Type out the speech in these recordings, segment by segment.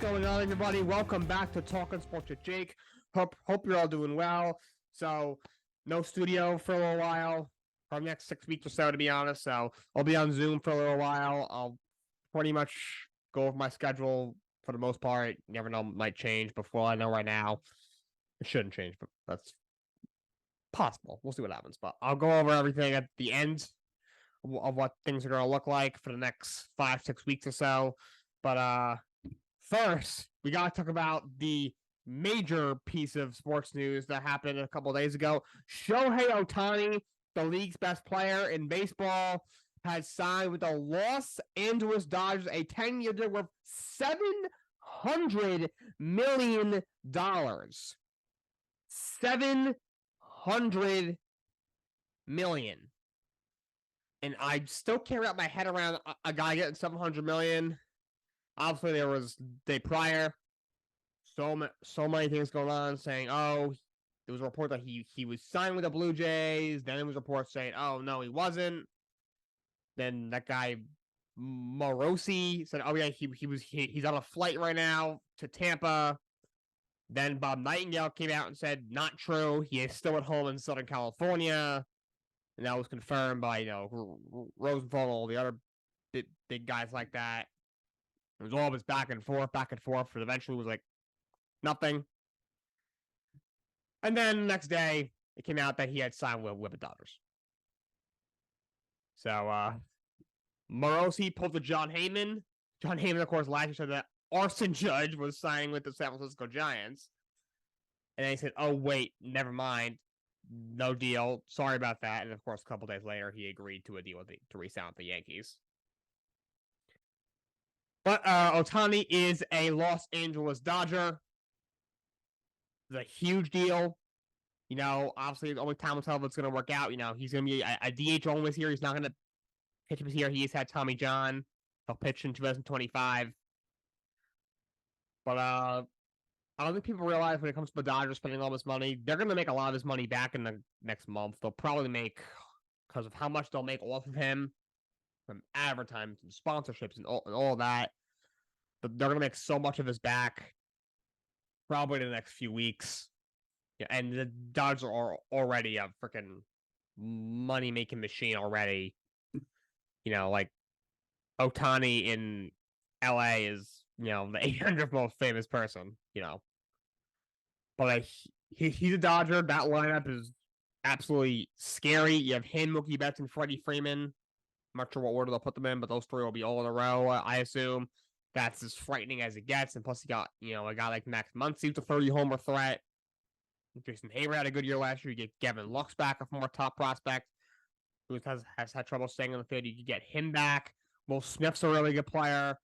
going on, everybody? Welcome back to Talkin Sports with Jake. Hope you're all doing well. So, no studio for a little while, for the next 6 weeks or so, to be honest. So, I'll be on Zoom for a little while. I'll pretty much go over my schedule for the most part. You never know, it might change. Before I know right now, it shouldn't change, but that's possible. We'll see what happens. But I'll go over everything at the end of what things are going to look like for the next 5-6 weeks or so. But first, we got to talk about the major piece of sports news that happened a couple of days ago. Shohei Ohtani, the league's best player in baseball, has signed with the Los Angeles Dodgers a 10-year deal worth $700 million. $700 million. And I still can't wrap my head around a guy getting $700 million. Obviously, there was day prior, so many things going on saying, oh, there was a report that he was signed with the Blue Jays. Then there was reports saying, oh, no, he wasn't. Then that guy, Morosi, said, oh, yeah, he's on a flight right now to Tampa. Then Bob Nightingale came out and said, not true. He is still at home in Southern California. And that was confirmed by, Rosenthal and all the other big guys like that. It was all this back and forth, but eventually it was like nothing. And then the next day, it came out that he had signed with the Dodgers. So, Morosi pulled the John Heyman. John Heyman, of course, last year said that Arson Judge was signing with the San Francisco Giants. And then he said, oh, wait, never mind. No deal. Sorry about that. And, of course, a couple days later, he agreed to a deal to re-sign with the Yankees. But Ohtani is a Los Angeles Dodger. It's a huge deal. Obviously, the only time will tell if it's going to work out. He's going to be a DH only this year. He's not going to pitch this year. He's had Tommy John. He'll pitch in 2025. But I don't think people realize when it comes to the Dodgers spending all this money, they're going to make a lot of his money back in the next month. They'll probably make, because of how much they'll make off of him, from advertisements and sponsorships and all that. But they're going to make so much of his back probably in the next few weeks. Yeah, and the Dodgers are already a freaking money-making machine already. Like Ohtani in LA is, the 800th most famous person, But he's a Dodger. That lineup is absolutely scary. You have him, Mookie Betts, and Freddie Freeman. I'm not sure what order they'll put them in, but those three will be all in a row, I assume. That's as frightening as it gets. And plus, you got, a guy like Max Muncy who's a 30-homer threat. Jason Hayward had a good year last year. You get Gavin Lux back, a former top prospect who has had trouble staying on the field. You can get him back. Will Smith's a really good player.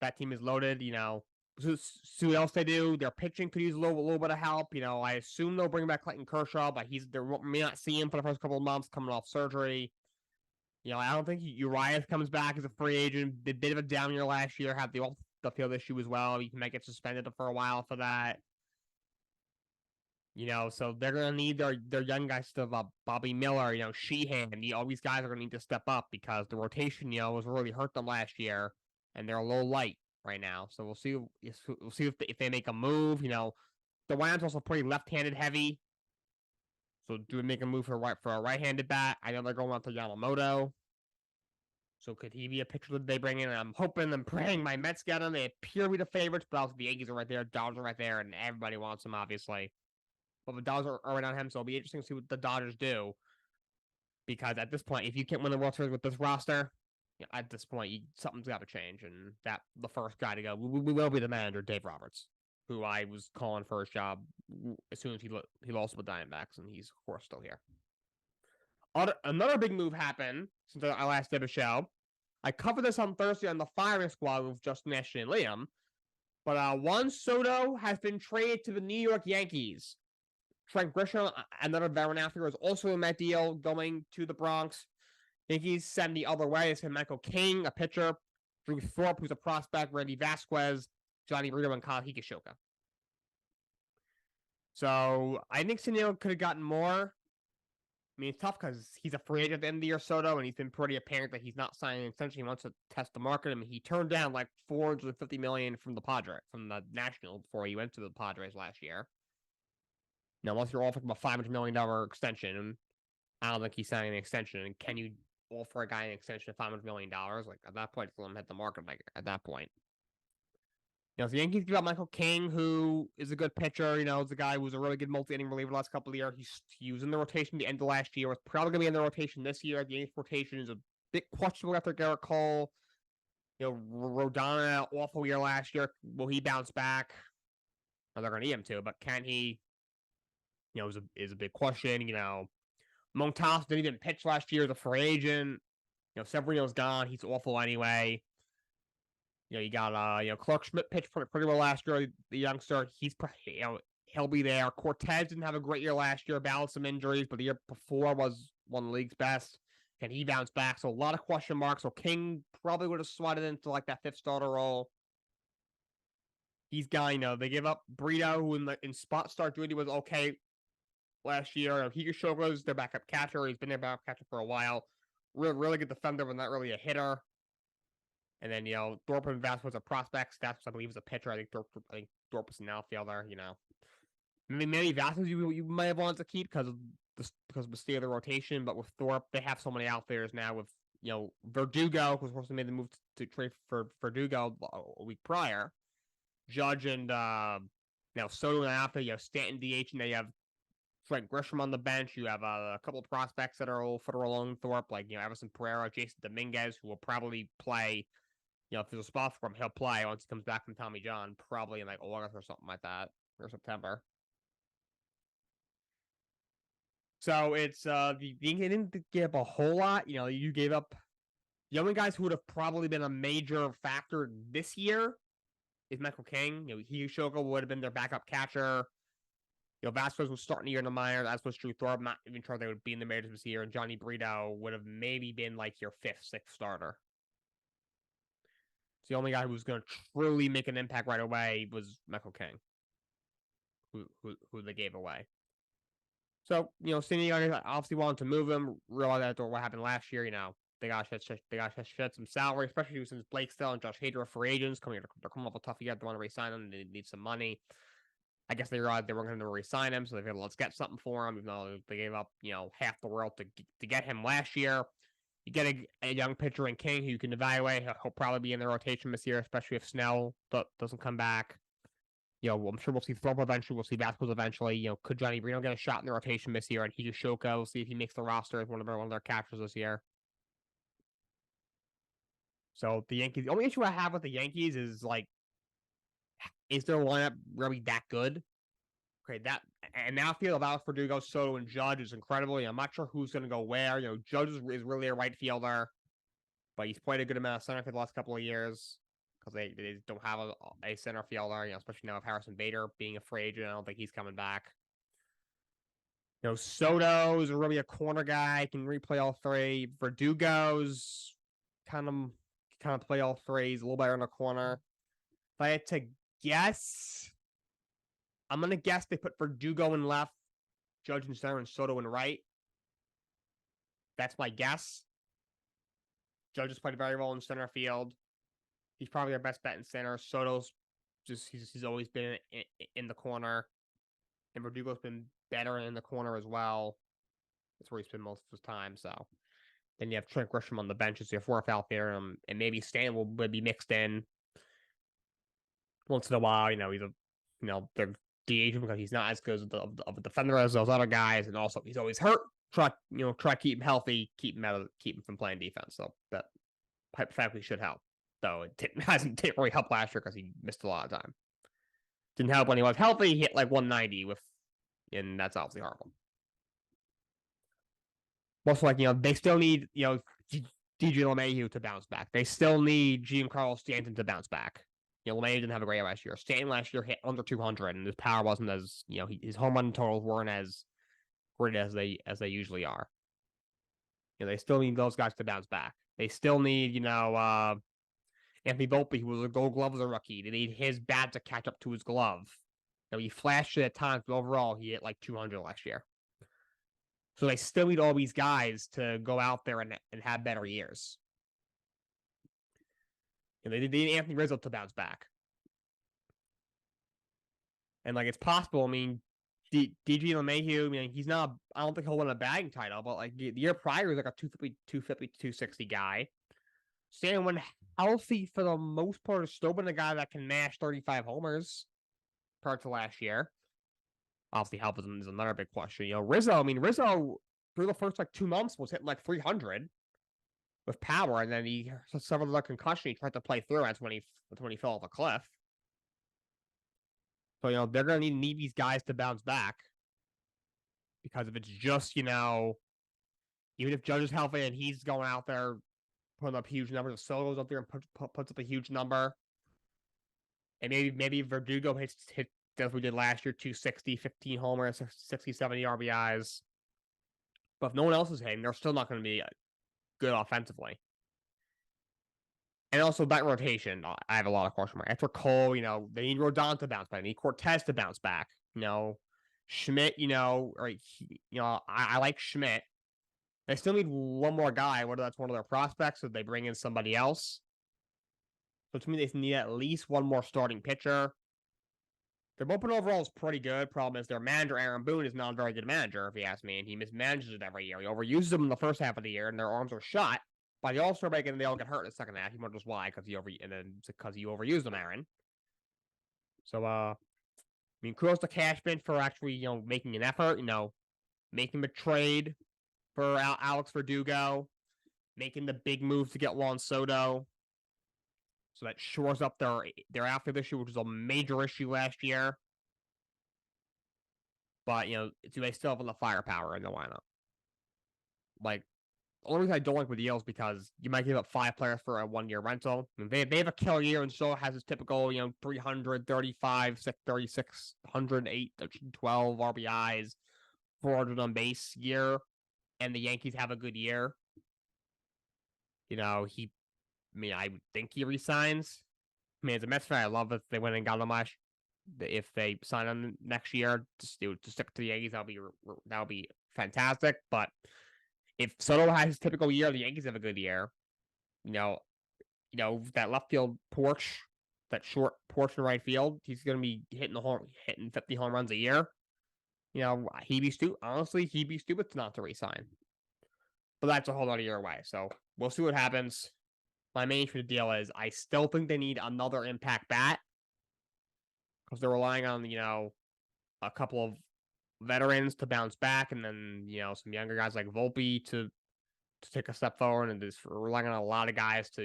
That team is loaded. See what else they do. Their pitching could use a little bit of help. I assume they'll bring back Clayton Kershaw, but they may not see him for the first couple of months coming off surgery. I don't think Urias comes back as a free agent. A bit of a down year last year. Had the off-the-field issue as well. He might get suspended for a while for that. So they're going to need their young guys to Bobby Miller, Sheehan. All these guys are going to need to step up because the rotation, was really hurt them last year, and they're a little light right now. So we'll see if they make a move. The lineup's also pretty left-handed heavy. So do we make a move for a right-handed bat? I know they're going out to Yamamoto. So could he be a pitcher that they bring in? And I'm hoping and praying my Mets get him. They appear to be the favorites, but also the Yankees are right there, Dodgers are right there, and everybody wants him, obviously. But the Dodgers are right on him, so it'll be interesting to see what the Dodgers do. Because at this point, if you can't win the World Series with this roster, at this point, something's got to change. And the first guy to go we will be the manager, Dave Roberts, who I was calling for his job as soon as he lost with the Diamondbacks, and he's, of course, still here. Another big move happened since I last did a show. I covered this on Thursday on the firing squad with Justin Ashton and Liam. But Juan Soto has been traded to the New York Yankees. Trent Grisham, another veteran outfielder, is also in that deal going to the Bronx. Yankees send the other way. It's Michael King, a pitcher, Drew Thorpe, who's a prospect, Randy Vasquez, Johnny Rito, and Kyle Higashioka. So I think Sunil could have gotten more I mean, it's tough because he's a free agent at the end of the year, Soto, and he's been pretty apparent that he's not signing an extension. He wants to test the market. I mean, he turned down like $450 million from the National before he went to the Padres last year. Now, unless you're offering him a $500 million extension, I don't think he's signing an extension. And can you offer a guy an extension of $500 million? Like at that point, let him hit the market. Like at that point, the Yankees give out Michael King, who is a good pitcher. Is a guy who was a really good multi-inning reliever the last couple of years. He was in the rotation at the end of last year. Was probably going to be in the rotation this year. The Yankees rotation is a bit questionable after Garrett Cole. Rodon, awful year last year. Will he bounce back? Well, they're going to need him to, but can he? Is a big question. Montas didn't even pitch last year as a free agent. Severino's gone. He's awful anyway. You got Clark Schmidt pitched pretty well last year. The youngster, he'll be there. Cortez didn't have a great year last year, balanced some injuries, but the year before was one of the league's best. Can he bounce back? So a lot of question marks. So King probably would have slotted into like that fifth starter role. He's got, they give up Brito, who in spot start duty was okay last year. Higashioka's their backup catcher. He's been their backup catcher for a while. Really good defender, but not really a hitter. And then, Thorpe and Vasquez are prospects. That's, I believe, is a pitcher. I think Thorpe is an outfielder, Maybe Vasquez you might have wanted to keep because of the state of the rotation, but with Thorpe, they have so many outfielders now with, Verdugo, who was supposed to make the move to trade for Verdugo a week prior. Judge and, Soto and outfield, you have Stanton DH, and then you have Frank Grisham on the bench. You have a couple of prospects that are further along Thorpe, like, Everson Pereira, Jason Dominguez, who will probably play. If there's a spot for him, he'll play once he comes back from Tommy John, probably in like August or something like that, or September. So it's you didn't give a whole lot. You gave up the only guys who would have probably been a major factor this year is Michael King. Higashioka would have been their backup catcher. Vasquez was starting the year in the minors, as was Drew Thorpe. I'm not even sure they would be in the majors this year. And Johnny Brito would have maybe been like your fifth, sixth starter. The only guy who was going to truly make an impact right away was Michael King, who they gave away. So, Cindy obviously wanted to move him, realized after what happened last year, they got to shed some salary, especially since Blake Snell and Josh Hader are free agents. They're coming off a tough year. They want to re-sign them. They need some money. I guess they realized they weren't going to re-sign him, so they figured, let's get something for him, even though they gave up, half the world to get him last year. You get a young pitcher in King who you can evaluate. He'll probably be in the rotation this year, especially if Snell doesn't come back. I'm sure we'll see Thorpe eventually. We'll see Vasquez eventually. Could Johnny Brito get a shot in the rotation this year? And Higashioka, we'll see if he makes the roster as one of their catchers this year. So the Yankees, the only issue I have with the Yankees is is their lineup really that good? Okay, that and now feel about Verdugo, Soto, and Judge is incredible. I'm not sure who's going to go where. Judge is really a right fielder, but he's played a good amount of center for the last couple of years because they don't have a center fielder. Especially now with Harrison Bader being a free agent, I don't think he's coming back. Soto is really a corner guy, can replay all three. Verdugo's kind of play all three. He's a little better in the corner. If I had to guess, I'm going to guess they put Verdugo in left, Judge in center, and Soto in right. That's my guess. Judge has played very well in center field. He's probably their best bet in center. Soto's he's always been in the corner. And Verdugo's been better in the corner as well. That's where he's been most of his time. So then you have Trent Grisham on the bench as your fourth outfielder, and maybe Stan will be mixed in once in a while. He's they're DH because he's not as good of a defender as those other guys, and also he's always hurt. Try to keep him healthy, keep him from playing defense. So that hypothetically should help. Though it didn't really help last year because he missed a lot of time. Didn't help when he was healthy. He hit like 190 and that's obviously horrible. Also, they still need DJ LeMahieu to bounce back. They still need Giancarlo Stanton to bounce back. LeMahieu didn't have a great year last year. Stanton last year hit under 200, and his power wasn't as his home run totals weren't as great as they usually are. They still need those guys to bounce back. They still need Anthony Volpe, who was a Gold Glove as a rookie. They need his bat to catch up to his glove. He flashed it at times, but overall he hit like 200 last year. So they still need all these guys to go out there and have better years. And they need Anthony Rizzo to bounce back. And like it's possible. I mean, DJ LeMahieu, I mean, he's not. I don't think he'll win a batting title, but like the year prior, he was like a 250, 260 guy. Stan, when healthy for the most part, has still been a guy that can mash 35 homers prior to last year. Obviously, health is another big question. Rizzo. I mean, Rizzo through the first like 2 months was hitting like 300 with power, and then he suffered a concussion. He tried to play through. That's when he fell off a cliff. So they're gonna need these guys to bounce back, because if it's just even if Judge is healthy and he's going out there putting up huge numbers, if Soto's up there and puts up a huge number, and maybe Verdugo hit as we did last year, 260, 15 homers, 60, 70 RBIs. But if no one else is hitting, they're still not going to be good offensively. And also that rotation, I have a lot of question marks. After Cole, they need Rodon to bounce back. They need Cortez to bounce back. Schmidt, I like Schmidt. They still need one more guy, whether that's one of their prospects or they bring in somebody else. So to me, they need at least one more starting pitcher. Their bullpen overall is pretty good. Problem is their manager, Aaron Boone, is not a very good manager, if you ask me, and he mismanages it every year. He overuses them in the first half of the year, and their arms are shot. By the All-Star break, and they all get hurt in the second half. He wonders why, because you overused them, Aaron. So, kudos to Cashman for actually, making an effort, making the trade for Alex Verdugo, making the big move to get Juan Soto. So that shores up their outfield issue, which was a major issue last year. But, do they still have the firepower in the lineup? Like, the only reason I don't like with Yale is because you might give up 5 players for a 1-year rental. I mean, they have a killer year, and so has his typical, 335, 36, 108, 12 RBIs, 400 on base year, and the Yankees have a good year. I would think he resigns. I mean, as a Mets fan, I love if they went and got him last. If they sign him next year to stick to the Yankees, that'll be fantastic. But if Soto has his typical year, the Yankees have a good year. That left field porch, that short porch in right field, he's going to be hitting 50 home runs a year. He'd be stupid not to resign. But that's a whole other year away. So we'll see what happens. My main issue with the deal is I still think they need another impact bat, because they're relying on, a couple of veterans to bounce back, and then, some younger guys like Volpe to take a step forward, and just relying on a lot of guys to,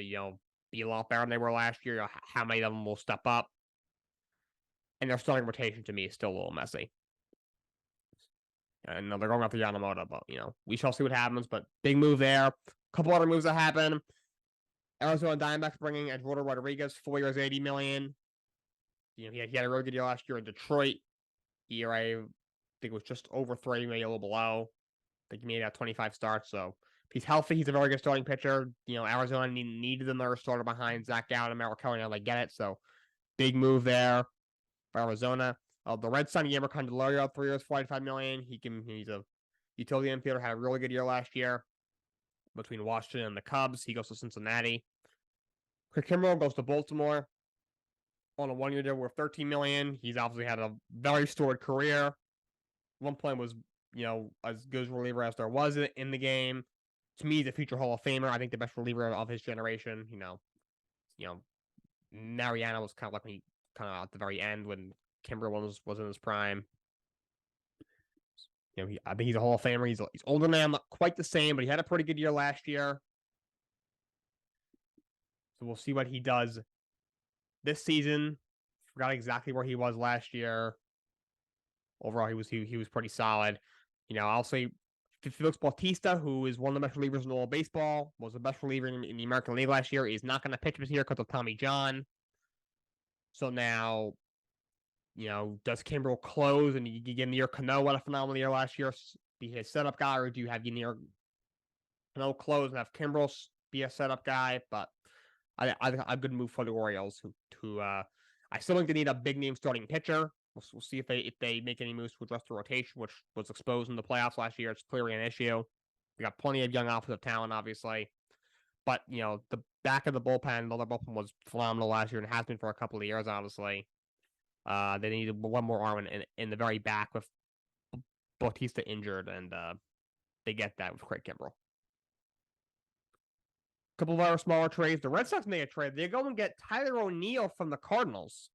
be a lot better than they were last year. How many of them will step up? And their starting rotation to me is still a little messy. And they're going after Yamamoto, but we shall see what happens. But big move there. A couple other moves that happen. Arizona Diamondbacks bringing Eduardo Rodriguez, 4 years, $80 million. He had a really good year last year in Detroit. I think it was just over 3, maybe a little below. I think he made out 25 starts. So if he's healthy, he's a very good starting pitcher. Arizona needed another starter behind Zach Gallen and Merrill Kelly. Now they get it. So big move there for Arizona. The Red Sox, Yammer Candelario, 3 years, $45 million. He's a utility infielder. Had a really good year last year between Washington and the Cubs. He goes to Cincinnati. Craig Kimbrell goes to Baltimore on a 1-year deal worth $13 million. He's obviously had a very storied career. One point was, as good as a reliever as there was in the game. To me, he's a future Hall of Famer. I think the best reliever of his generation. Mariano was kind of like at the very end when Kimbrell was in his prime. I think he's a Hall of Famer. He's older now, not quite the same, but he had a pretty good year last year. So we'll see what he does this season. Forgot exactly where he was last year. Overall, he was pretty solid. I'll say Felix Bautista, who is one of the best relievers in all of baseball, was the best reliever in the American League last year, is not going to pitch this year because of Tommy John. So now, does Kimbrell close and you get Yenier Cano had a phenomenal year last year, be his setup guy, or do you have Yenier Cano close and have Kimbrell be a setup guy? But I good move for the Orioles, who I still think they need a big name starting pitcher. We'll see if they make any moves to address the rotation, which was exposed in the playoffs last year. It's clearly an issue. We got plenty of young offensive talent, obviously, but the back of the bullpen, the bullpen was phenomenal last year and has been for a couple of years. Honestly, they needed one more arm in the very back with Bautista injured, and they get that with Craig Kimbrell. A couple of other smaller trades. The Red Sox made a trade. They go and get Tyler O'Neill from the Cardinals.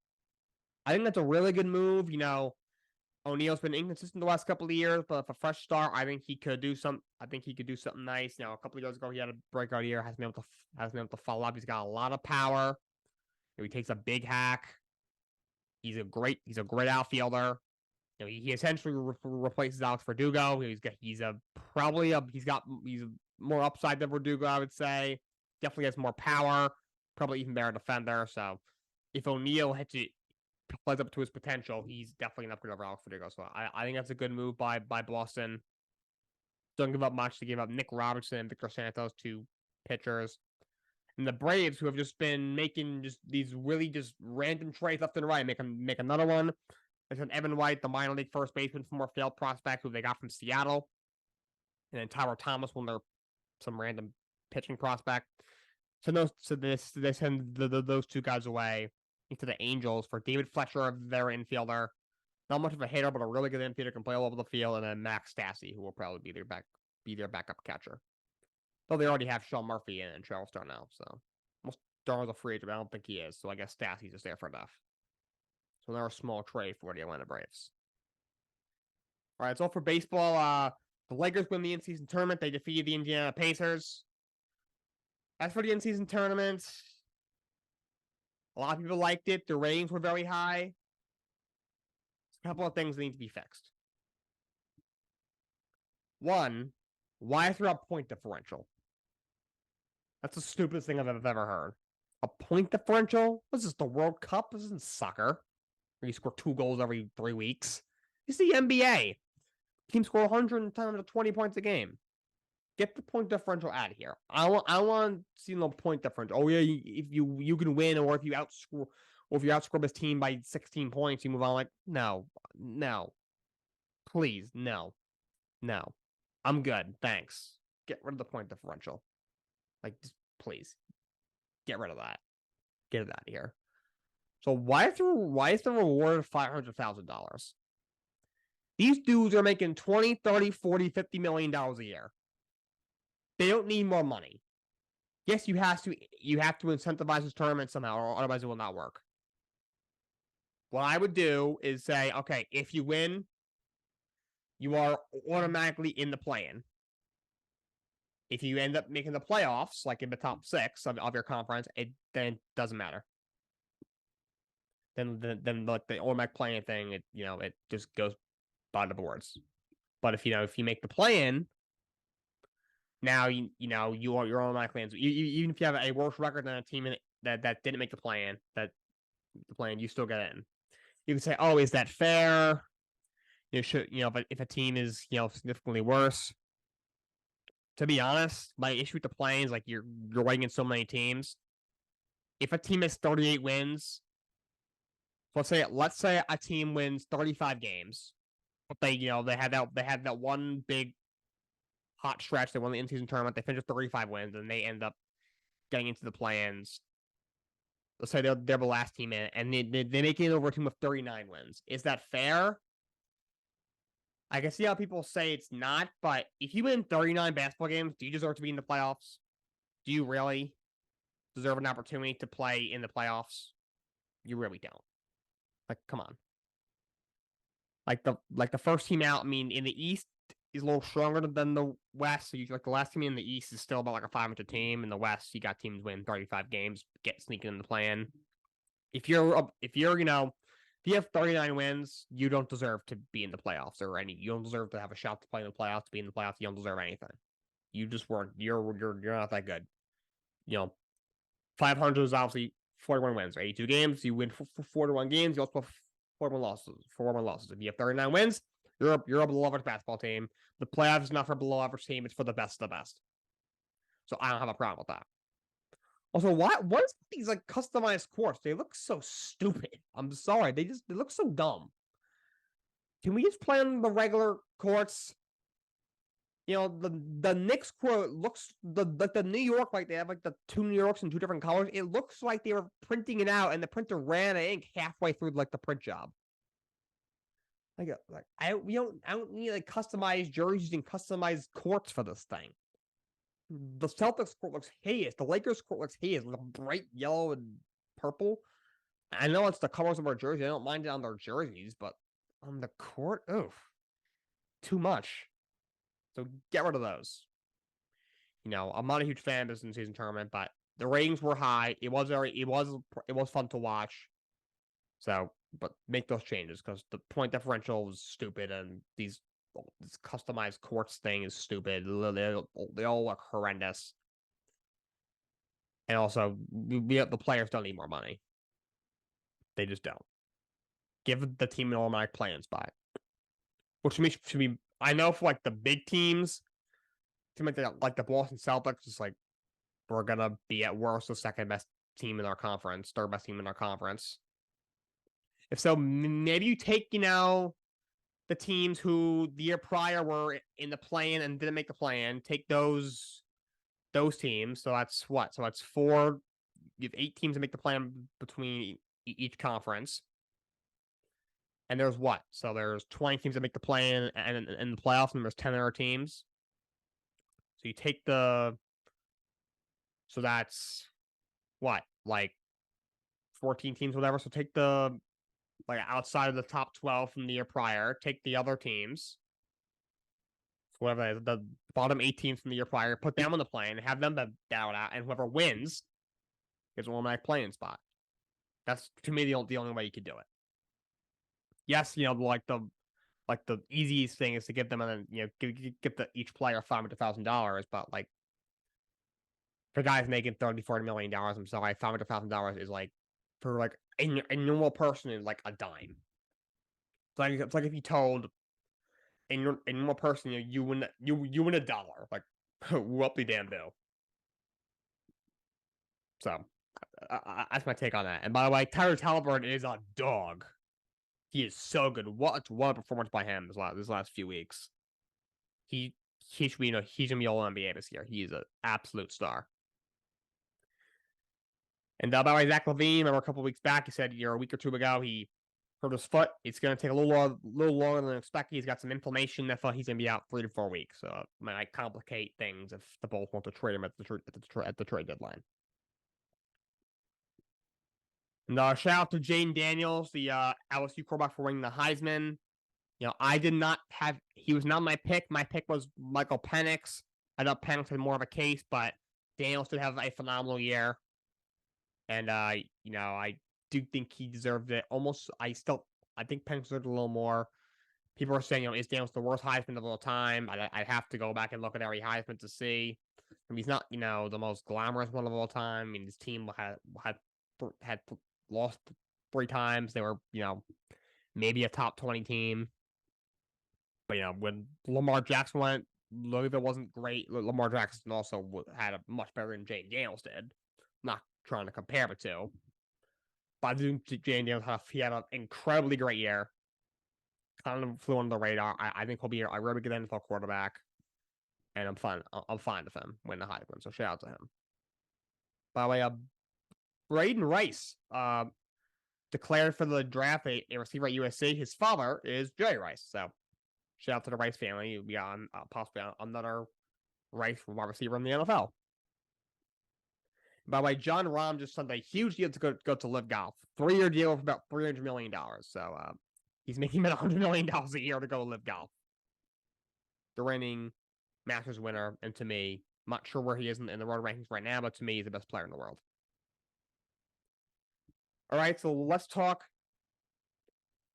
I think that's a really good move. O'Neill's been inconsistent the last couple of years, but if a fresh start, I think he could do something nice. A couple of years ago, he had a breakout year. Hasn't been able to follow up. He's got a lot of power. He takes a big hack. He's a great outfielder. He essentially replaces Alex Verdugo. He's more upside than Verdugo, I would say. Definitely has more power. Probably even better defender. So if O'Neill plays up to his potential, he's definitely an upgrade over Alex Verdugo. So I think that's a good move by Boston. Don't give up much to give up Nick Robertson and Victor Santos, two pitchers. And the Braves, who have just been making these really just random trades left and right, make another one. They sent Evan White, the minor league first baseman, former failed prospect who they got from Seattle. And then Tyler Thomas, some random pitching prospect. So they send those two guys away into the Angels for David Fletcher, their infielder. Not much of a hitter, but a really good infielder, can play all over the field. And then Max Stassi, who will probably be their backup catcher. Though they already have Sean Murphy and Charles Star now, so most Star's a free agent, but I don't think he is. So I guess Stassi's just there for enough. So another small trade for the Atlanta Braves. All right, it's all for baseball. The Lakers win the in-season tournament. They defeated the Indiana Pacers. As for the in-season tournament, a lot of people liked it. The ratings were very high. A couple of things need to be fixed. One, why throw up point differential? That's the stupidest thing I've ever heard. A point differential? What is this, the World Cup? This isn't soccer, where you score 2 goals every 3 weeks. It's the NBA. Teams score 120 points a game. Get the point differential out of here. I want to see no point differential. Oh yeah, if you can win, or if you outscore this team by 16 points, you move on. Like no, please, no. I'm good, thanks. Get rid of the point differential. Like, just please, get rid of that. Get it out of here. So why is the reward $500,000? These dudes are making 20, 30, 40, $50 million a year. They don't need more money. Yes, you have to incentivize this tournament somehow, or otherwise it will not work. What I would do is say, okay, if you win, you are automatically in the play-in. If you end up making the playoffs, like in the top 6 of your conference, then it doesn't matter. Then the automatic play-in thing, it just goes by the boards. But if you make the play-in, now you're automatically in. Even if you have a worse record than a team that didn't make the play-in, you still get in. You can say, oh, is that fair? But if a team is significantly worse. To be honest, my issue with the play-in is like you're weighing in so many teams. If a team has 38 wins, let's say a team wins 35 games, but they had that one big hot stretch. They won the in-season tournament. They finished 35 wins, and they end up getting into the play-ins. Let's say they're the last team in, and they make it over a team of 39 wins. Is that fair? I can see how people say it's not, but if you win 39 basketball games, do you deserve to be in the playoffs? Do you really deserve an opportunity to play in the playoffs? You really don't. Like, come on. Like the first team out, I mean, in the East is a little stronger than the West. So the last team in the East is still about like a 500 team. In the West, you got teams winning 35 games, sneaking in the play-in. If you have 39 wins, you don't deserve to be in the playoffs you don't deserve to have a shot to play in the playoffs, to be in the playoffs. You don't deserve anything. You just weren't. You're not that good. 500 is obviously 41 wins, 82 games. You win for 41 games. You also have 41 losses. If you have 39 wins, you're a below average basketball team. The playoffs is not for a below average team. It's for the best of the best. So I don't have a problem with that. Also, what is these like customized courts? They look so stupid. I'm sorry. They look so dumb. Can we just play on the regular courts? The Knicks court looks the New York, like they have like the two New Yorks in two different colors. It looks like they were printing it out and the printer ran out of ink halfway through like the print job. I don't need like customized jerseys and customized courts for this thing. The Celtics court looks hideous. The Lakers court looks hideous, with bright yellow and purple. I know it's the colors of our jersey. I don't mind it on their jerseys, but on the court, oof, too much. So get rid of those. I'm not a huge fan of this in-season tournament, but the ratings were high. It was fun to watch. So, but make those changes because the point differential was stupid, and this customized courts thing is stupid. They all look horrendous. And also, the players don't need more money. They just don't. Give the team an automatic play-in spot. Which to me, I know for like the big teams, like the Boston Celtics, it's like we're gonna be at worst the second best team in our conference, third best team in our conference. If so, maybe you take the teams who the year prior were in the play-in and didn't make the play-in, take those teams. So that's what? So that's four. You have 8 teams that make the play-in between each conference. And there's what? So there's 20 teams that make the play-in and in the playoffs, and there's 10 other teams. So you take so that's what? Like 14 teams, whatever. So take like outside of the top 12 from the year prior, take the other teams, whatever the bottom 8 teams from the year prior, put them on the play and have them battle out, and whoever wins gets an automatic play-in spot. That's to me the only way you could do it. Yes, like the easiest thing is to give them give each player $500,000, but like for guys making $30-40 million, I'm sorry, $500,000 is like for like a normal person is like a dime. It's like if you told a normal person you win $1, like whoopty damn do. So that's my take on that. And by the way, Tyler Talbot is a dog. He is so good. What a performance by him this last few weeks. He should be he's gonna be all NBA this year. He is an absolute star. And by the way, Zach LaVine, remember a couple weeks back, he said a week or two ago he hurt his foot. It's going to take a little longer than expected. He's got some inflammation. That he's going to be out 3 to 4 weeks. So it might complicate things if the Bulls want to trade him at the trade deadline. And shout out to Jane Daniels, the LSU quarterback, for winning the Heisman. I did not have. He was not my pick. My pick was Michael Penix. I thought Penix had more of a case, but Daniels did have a phenomenal year. And I do think he deserved it. I think Penix deserved a little more. People are saying, is Daniels the worst Heisman of all time? I'd have to go back and look at every Heisman to see. I mean, he's not, the most glamorous one of all time. I mean, his team had lost 3 times. They were, maybe a top 20 team. But when Lamar Jackson went, Louisville wasn't great. Lamar Jackson also had a much better than Jane Daniels did. Not trying to compare the two. But I think Jane Daniels had an incredibly great year. Kind of flew under the radar. I think he'll be a really good NFL quarterback. And I'm fine with him winning the Heisman. So shout out to him. By the way, Braden Rice declared for the draft a receiver at USC. His father is Jerry Rice. So shout out to the Rice family. You'll be on possibly another Rice wide receiver in the NFL. By the way, John Rahm just signed a huge deal to go to Live Golf. 3-year deal for about $300 million. So he's making about $100 million a year to go Live Golf. The reigning Masters winner, and to me, I'm not sure where he is in the world rankings right now, but to me, he's the best player in the world. All right, so let's talk.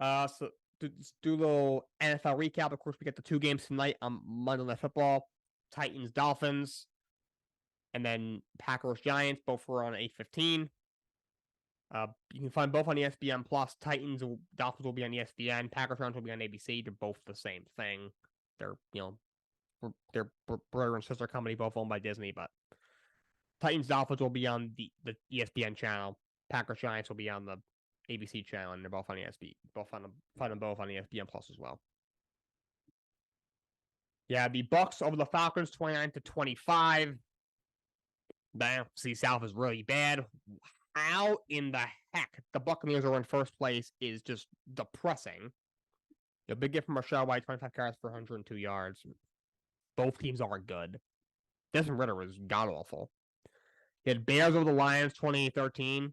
So to do a little NFL recap. Of course, we get the 2 games tonight on Monday Night Football: Titans, Dolphins, and then Packers, Giants. Both were on 8:15. You can find both on ESPN Plus. Dolphins will be on ESPN. Packers, Giants will be on ABC. They're both the same thing. They're they're brother and sister company, both owned by Disney. But Titans, Dolphins will be on the ESPN channel. Packers, Giants will be on the ABC channel, and they're both on ESPN. Find them both on ESPN Plus as well. Yeah, the Bucks over the Falcons, 29-25. The NFC South is really bad. How in the heck the Buccaneers are in first place is just depressing. A big gift from Rashad White, 25 carries for 102 yards. Both teams aren't good. Desmond Ritter was god awful. You had Bears over the Lions, 28-13.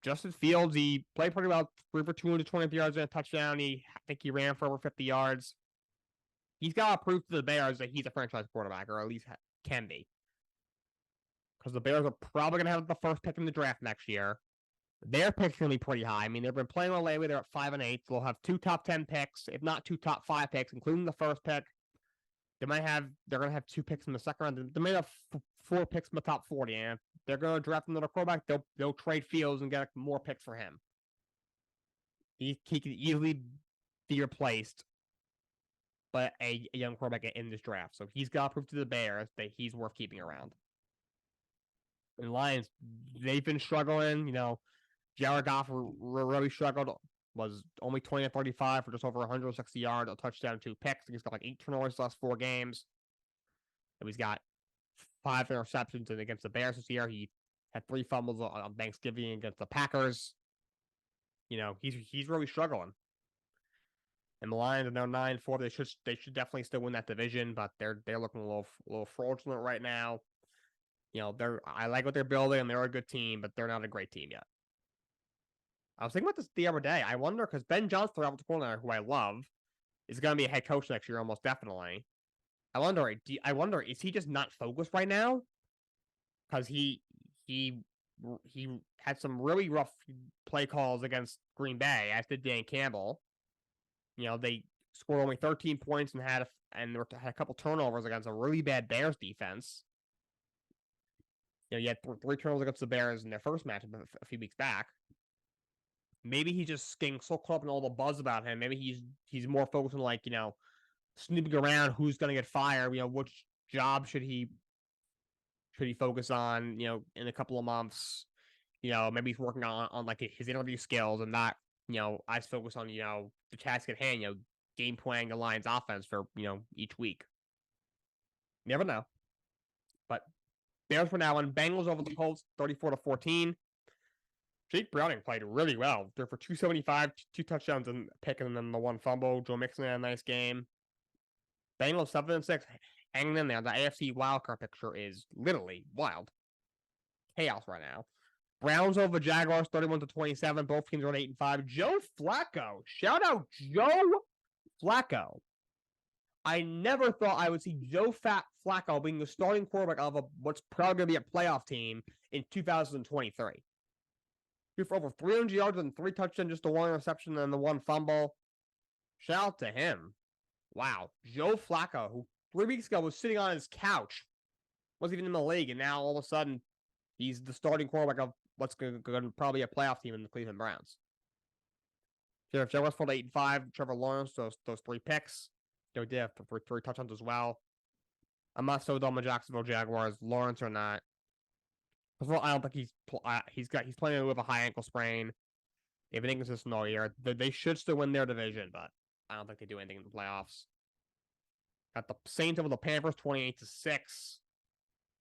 Justin Fields, he played pretty well, 3 for 220 yards and a touchdown. I think he ran for over 50 yards. He's got to prove to the Bears that he's a franchise quarterback, or at least can be. Because the Bears are probably going to have the first pick in the draft next year. Their pick's going to be pretty high. I mean, they've been playing well lately. They're at 5-8. So they'll have 2 top 10 picks, if not 2 top 5 picks, including the first pick. They're going to have 2 picks in the second round. They may have 4 picks in the top 40. And if they're going to draft another quarterback, they'll trade Fields and get more picks for him. He can easily be replaced by a young quarterback in this draft. So he's got to prove to the Bears that he's worth keeping around. And Lions, they've been struggling. Jared Goff really struggled. Was only 20-35 for just over 160 yards, a touchdown, 2 picks. He's got like 8 turnovers the last 4 games. And he's got 5 interceptions against the Bears this year. He had 3 fumbles on Thanksgiving against the Packers. He's really struggling. And the Lions are now 9-4. They should definitely still win that division, but they're looking a little fraudulent right now. I like what they're building, and they're a good team, but they're not a great team yet. I was thinking about this the other day. I wonder, because Ben Johnson, the coordinator, who I love, is going to be a head coach next year, almost definitely. I wonder, is he just not focused right now? Because he had some really rough play calls against Green Bay, as did Dan Campbell. They scored only 13 points and had a couple turnovers against a really bad Bears defense. You had 3 turnovers against the Bears in their first matchup a few weeks back. Maybe he's just getting so caught up in all the buzz about him. Maybe he's more focused on snooping around who's going to get fired. Which job should he focus on? In a couple of months. Maybe he's working on like his interview skills and not I focus on the task at hand. Game planning the Lions offense for each week. Never know. But Bears for now on. Bengals over the Colts, 34-14. Jake Browning played really well. They're for 275, 2 touchdowns and picking them the 1 fumble. Joe Mixon had a nice game. Bengals 7-6, hanging in there. The AFC wildcard picture is literally wild. Chaos right now. Browns over Jaguars, 31-27. Both teams are at 8-5. Joe Flacco. Shout out Joe Flacco. I never thought I would see Joe Flacco being the starting quarterback of what's probably going to be a playoff team in 2023. For over 300 yards and 3 touchdowns, just the 1 interception and the 1 fumble. Shout out to him. Wow. Joe Flacco, who 3 weeks ago was sitting on his couch, wasn't even in the league, and now all of a sudden he's the starting quarterback of what's going to probably be a playoff team in the Cleveland Browns. Jeff Westford 8-5, Trevor Lawrence, those 3 picks. They did have 3 touchdowns as well. I'm not so dumb with Jacksonville Jaguars, Lawrence or not. First of all, I don't think he's playing with a high ankle sprain. If it inconsistent all year, they should still win their division, but I don't think they do anything in the playoffs. Got the Saints over the Panthers, 28-6.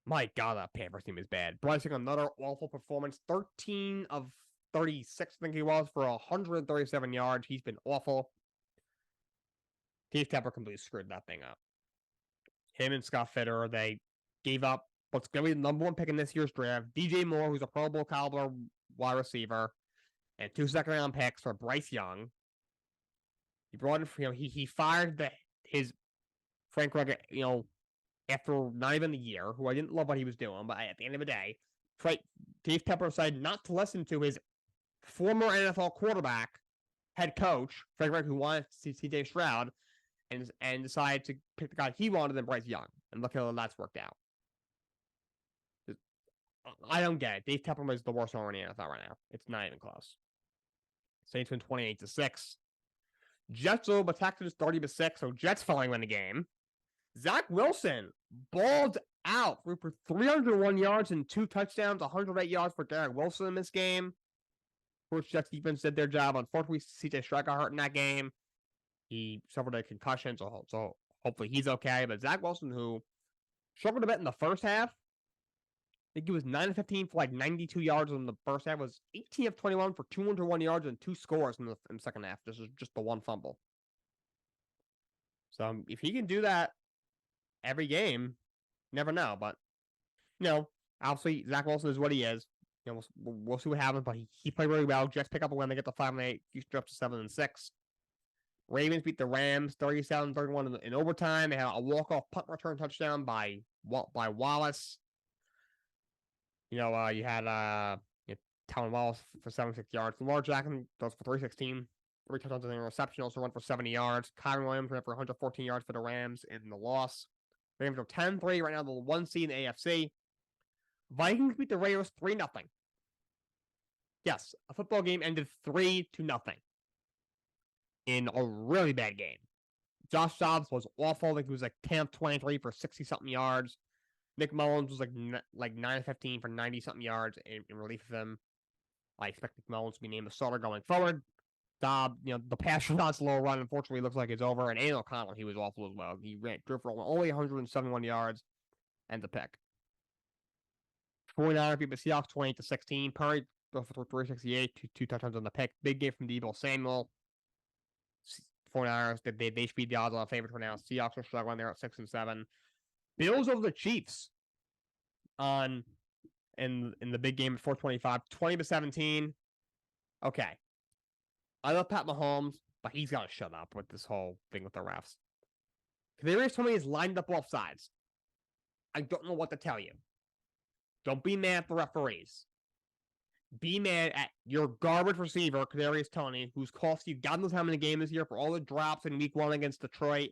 My God, that Panthers team is bad. Bryce Young, another awful performance. 13 of 36, I think he was, for 137 yards. He's been awful. Steve Tepper completely screwed that thing up. Him and Scott Fitter, they gave up what's going to be the number 1 pick in this year's draft. DJ Moore, who's a Pro Bowl caliber wide receiver, and 2 second-round picks for Bryce Young. He brought in, he fired his Frank Reich, after not even a year, who I didn't love what he was doing, but at the end of the day, Dave Tepper decided not to listen to his former NFL quarterback, head coach, Frank Reich, who wanted to see Dave Stroud, and decided to pick the guy he wanted than Bryce Young. And look how that's worked out. I don't get it. Dave Tepper is the worst owner in the NFL right now. It's not even close. Saints win 28-6. Jets over Texans 30-6, so Jets finally win the game. Zach Wilson balled out for 301 yards and 2 touchdowns, 108 yards for Derek Wilson in this game. First, Jets defense did their job. Unfortunately, CJ Stroud got hurt in that game. He suffered a concussion, so hopefully he's okay. But Zach Wilson, who struggled a bit in the first half, I think he was 9 of 15 for like 92 yards in the first half. Was 18 of 21 for 201 yards and 2 scores in the second half. This is just the one fumble. So if he can do that every game, never know. But obviously Zach Wilson is what he is. We'll see what happens. But he played really well. Jets pick up a win. They get to 5-8. Houston up to 7-6. Ravens beat the Rams 37-31 in overtime. They had a walk-off punt return touchdown by Wallace. You had Talon Wallace for 76 yards. Lamar Jackson goes for 316. 3 touchdowns and a reception. Also run for 70 yards. Kyron Williams ran for 114 yards for the Rams in the loss. Rams are 10-3 right now, the 1 seed in the AFC. Vikings beat the Raiders 3-0. Yes, a football game ended 3-0 in a really bad game. Josh Dobbs was awful. I think he was like 10 of 23 for 60-something yards. Nick Mullins was like 9 of 15 for 90-something yards in relief of him. I expect Nick Mullins to be named the starter going forward. Dobbs, the pass shots low run, unfortunately, looks like it's over. And Aiden O'Connell, he was awful as well. He drew for only 171 yards and the pick. 49 beat the Seahawks 28-16. Perry goes for 368, two touchdowns on the pick. Big game from Deebo Samuel. 49ers, they should be the odds on favorite right now. Seahawks are struggling. They're at 6-7. Bills over the Chiefs in the big game at 425, 20-17. Okay. I love Pat Mahomes, but he's got to shut up with this whole thing with the refs. Kadarius Toney is lined up off sides. I don't know what to tell you. Don't be mad at the referees. Be mad at your garbage receiver, Kadarius Toney, who's cost you God knows how many games this year for all the drops in week 1 against Detroit.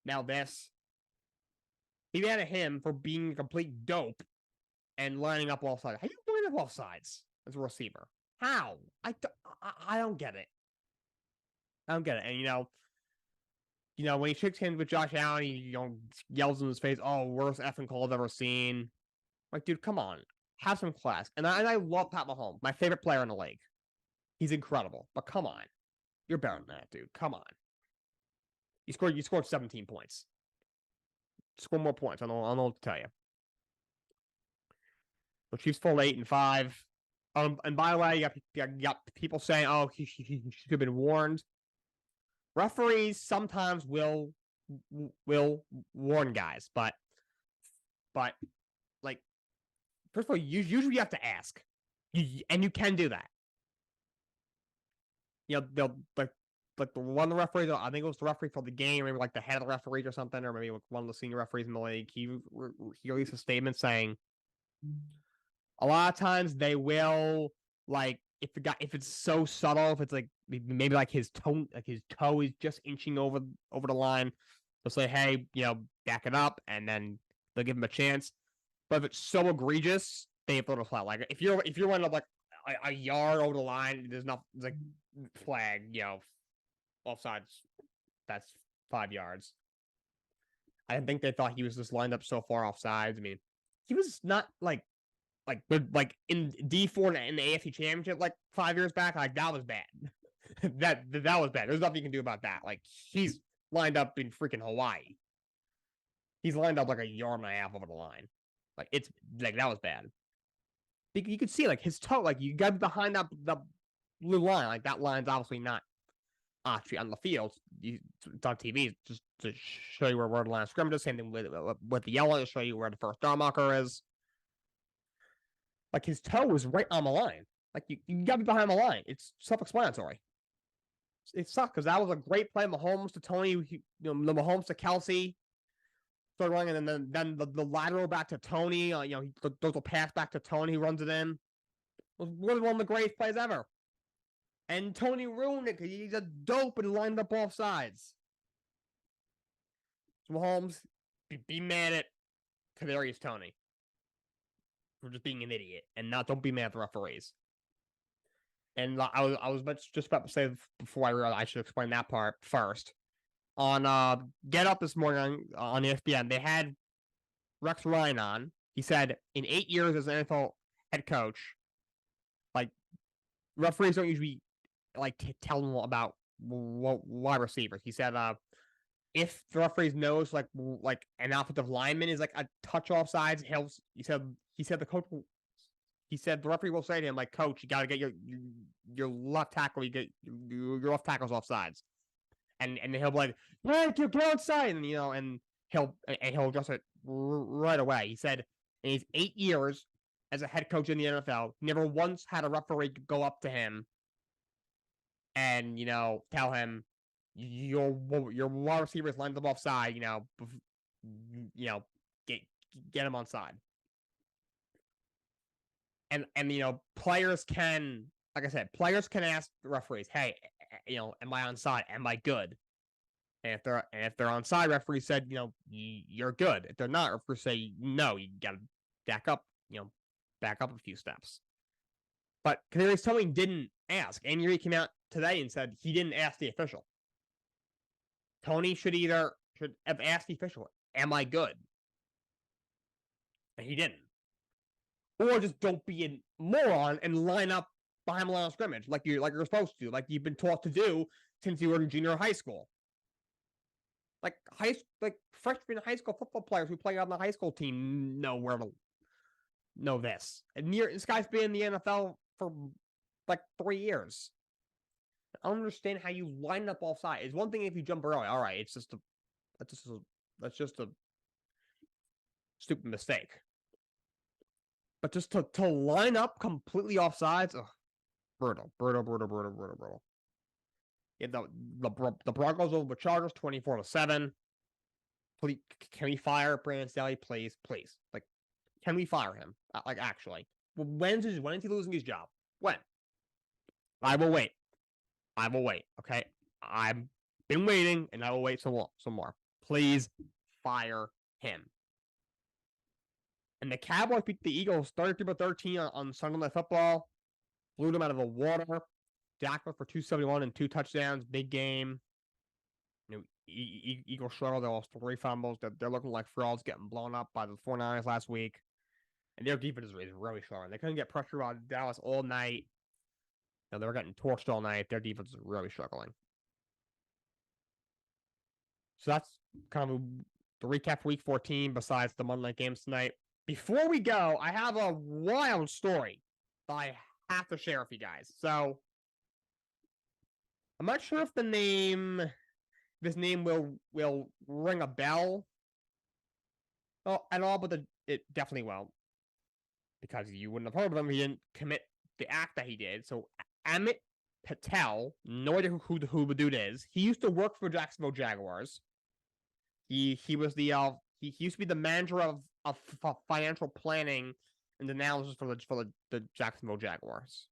Now this. Be mad at him for being a complete dope and lining up off sides. How are you lining up off sides as a receiver? How? I don't get it. I don't get it. And when he shakes hands with Josh Allen, he yells in his face, "Oh, worst effing call I've ever seen." Like, dude, come on. Have some class. And I love Pat Mahomes, my favorite player in the league. He's incredible. But come on. You're better than that, dude. Come on. You scored 17 points. Score more points. I don't know what to tell you. The Chiefs fall 8-5. And by the way, you got people saying, "Oh, he should have been warned." Referees sometimes will warn guys, but like, first of all, usually you have to ask, and you can do that. They'll like the one of the referees. I think it was the referee for the game, maybe like the head of the referees or something, or maybe one of the senior referees in the league. He released a statement saying, a lot of times they will, like, if it's so subtle, if it's like maybe like his toe is just inching over the line, they'll say, "Hey, back it up," and then they'll give him a chance. But if it's so egregious, they have to throw a flag. Like if you're running up like a yard over the line, there's not like flag, offsides. That's 5 yards. I didn't think they thought he was just lined up so far offsides. I mean, he was not like in D4 in the AFC Championship like 5 years back. Like that was bad. that was bad. There's nothing you can do about that. Like he's lined up in freaking Hawaii. He's lined up like a yard and a half over the line. Like it's like that was bad. You could see like his toe. Like you got behind the blue line. Like that line's obviously not actually on the field. It's on TV just to show you where the line of scrimmage is. Same thing with the yellow to show you where the first down marker is. Like his toe was right on the line. Like you got to be behind the line. It's self-explanatory. It sucked because that was a great play. Mahomes to Toney, the Mahomes to Kelsey. Started running, and then the lateral back to Toney. He throws a pass back to Toney. He runs it in. It was one of the greatest plays ever. And Toney ruined it because he's a dope and lined up off sides. So Mahomes, be mad at Kadarius Toney for just being an idiot, and don't be mad at the referees. And I was just about to say before I realized I should explain that part first. On Get Up this morning on ESPN, they had Rex Ryan on. He said in 8 years as an NFL head coach, like referees don't usually like tell them about wide receivers. He said, if the referee knows like an offensive lineman is like a touch off sides, he said the coach will, he said the referee will say to him like, "Coach, you got to get your left tackle, you get your left tackles off sides," and he'll be like, "Hey, get outside," and he'll address it right away. He said in his 8 years as a head coach in the NFL, he never once had a referee go up to him and tell him your wide receivers lined up offside. Get him on side. And players can, like I said, players can ask the referees, "Hey, am I on side? Am I good?" And if they're on side, referee said, "You're good." If they're not, referees say, "No, you got to back up a few steps." But Kadarius Toney didn't ask. Andy Reid came out today and said he didn't ask the official. Toney should have asked the official, "Am I good?" And he didn't. Or just don't be a moron and line up behind the line of scrimmage like you're supposed to, like you've been taught to do since you were in junior high school. Like freshman high school football players who play on the high school team know this. And this guy's been in the NFL for like 3 years. I don't understand how you line up off sides. It's one thing if you jump early. All right, that's just a stupid mistake. But just to line up completely off sides, brutal. Yeah, the Broncos over the Chargers 24-7. Please, can we fire Brandon Staley? Please. Like, can we fire him? Like, actually. When is he losing his job? When? I will wait. Okay? I've been waiting, and I will wait some more. Please fire him. And the Cowboys beat the Eagles 33-13 on Sunday Night Football. Blew them out of the water. Dak for 271 and 2 touchdowns. Big game. Eagles struggled. They lost 3 fumbles. They're looking like frauds, getting blown up by the 49ers last week. And their defense is really struggling. They couldn't get pressure on Dallas all night. They were getting torched all night. Their defense is really struggling. So that's kind of the recap for Week 14 besides the Monday night games tonight. Before we go, I have a wild story that I have to share with you guys. So, I'm not sure if this name will ring a bell at all, but it definitely will. Because you wouldn't have heard of him, he didn't commit the act that he did. So, Amit Patel, no idea who the dude is. He used to work for Jacksonville Jaguars. He was he used to be the manager of financial planning and analysis for the Jacksonville Jaguars.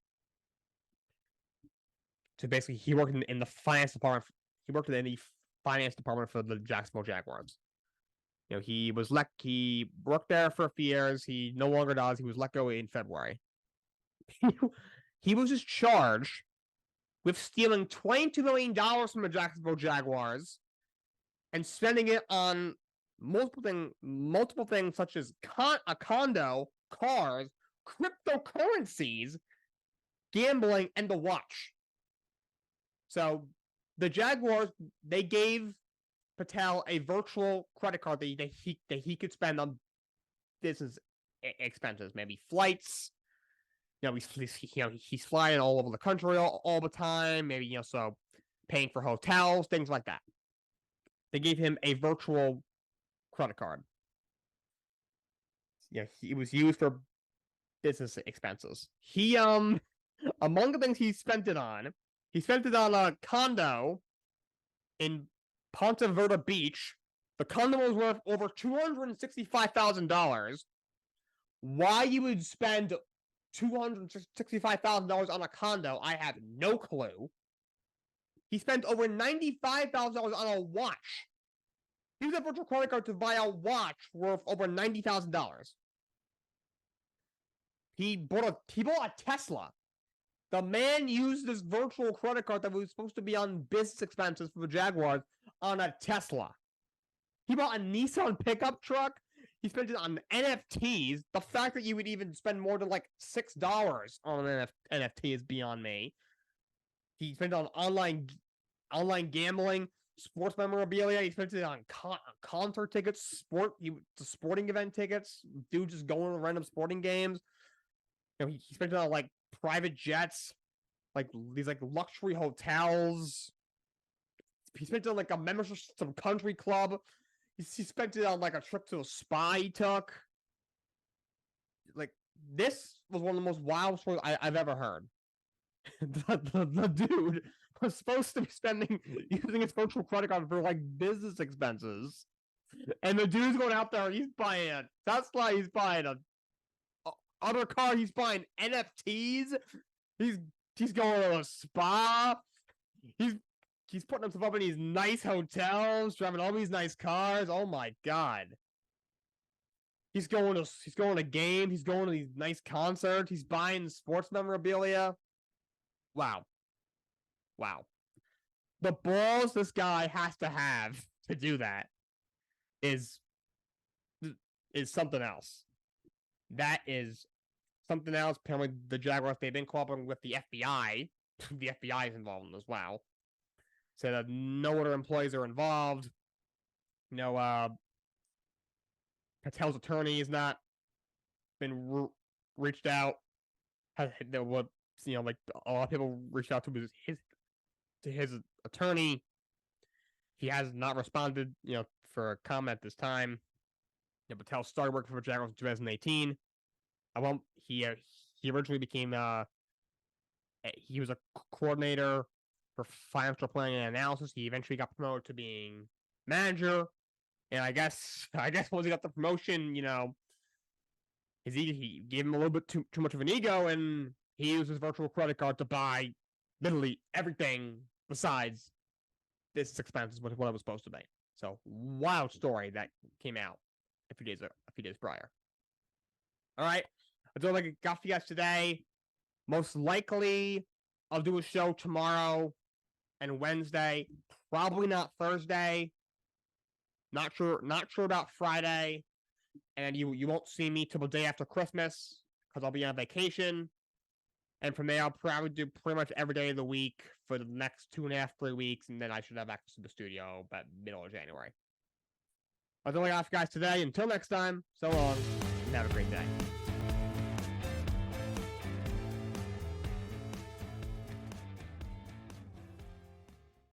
So basically, he worked in the finance department. He worked in the finance department for the Jacksonville Jaguars. He worked there for a few years. He no longer does. He was let go in February. He was just charged with stealing $22 million from the Jacksonville Jaguars and spending it on multiple things such as a condo, cars, cryptocurrencies, gambling, and the watch. So the Jaguars, they gave Patel a virtual credit card that he could spend on business expenses, maybe flights. He's flying all over the country all the time. Maybe so paying for hotels, things like that. They gave him a virtual credit card. He was used for business expenses. He among the things he spent it on a condo in Ponte Verde Beach. The condo was worth over $265,000. Why you would spend $265,000 on a condo, I have no clue. He spent over $95,000 on a watch. He used a virtual credit card to buy a watch worth over $90,000. He bought a Tesla. The man used this virtual credit card that was supposed to be on business expenses for the Jaguars on a Tesla. He bought a Nissan pickup truck. He spent it on NFTs. The fact that you would even spend more than like $6 on an NFT is beyond me. He spent it on online gambling, sports memorabilia. He spent it on concert tickets, sporting event tickets. Dude just going to random sporting games. You know, he spent it on like private jets, like these like luxury hotels. He spent it on like a membership to some country club. He spent it on like a trip to a spa he took. Like, this was one of the most wild stories I've ever heard. The dude was supposed to be using his virtual credit card for like business expenses, and the dude's going out there. He's buying a Tesla. He's buying a other car. He's buying NFTs. He's going to a spa. He's putting himself up in these nice hotels, driving all these nice cars. Oh my god. He's going to games. He's going to these nice concerts. He's buying sports memorabilia. Wow. The balls this guy has to have to do that is something else. That is something else. Apparently, the Jaguars, they've been cooperating with the FBI. The FBI is involved in this as well. Said that no other employees are involved. No, Patel's attorney has not been reached out. Like a lot of people reached out to his attorney. He has not responded, for a comment this time. Patel started working for Jaguars in 2018. He originally became he was a coordinator for financial planning and analysis. He eventually got promoted to being manager. And I guess once he got the promotion, he gave him a little bit too much of an ego, and he used his virtual credit card to buy literally everything besides this expense, what it was supposed to be. So, wild story that came out a few days prior. All right, that's all I got for you guys today. Most likely, I'll do a show tomorrow and Wednesday. Probably not Thursday. Not sure about Friday. And you won't see me till the day after Christmas because I'll be on vacation. And from there, I'll probably do pretty much every day of the week for the next 2.5, 3 weeks, and then I should have access to the studio by middle of January. That's all I got for you guys today. Until next time, so long, and have a great day.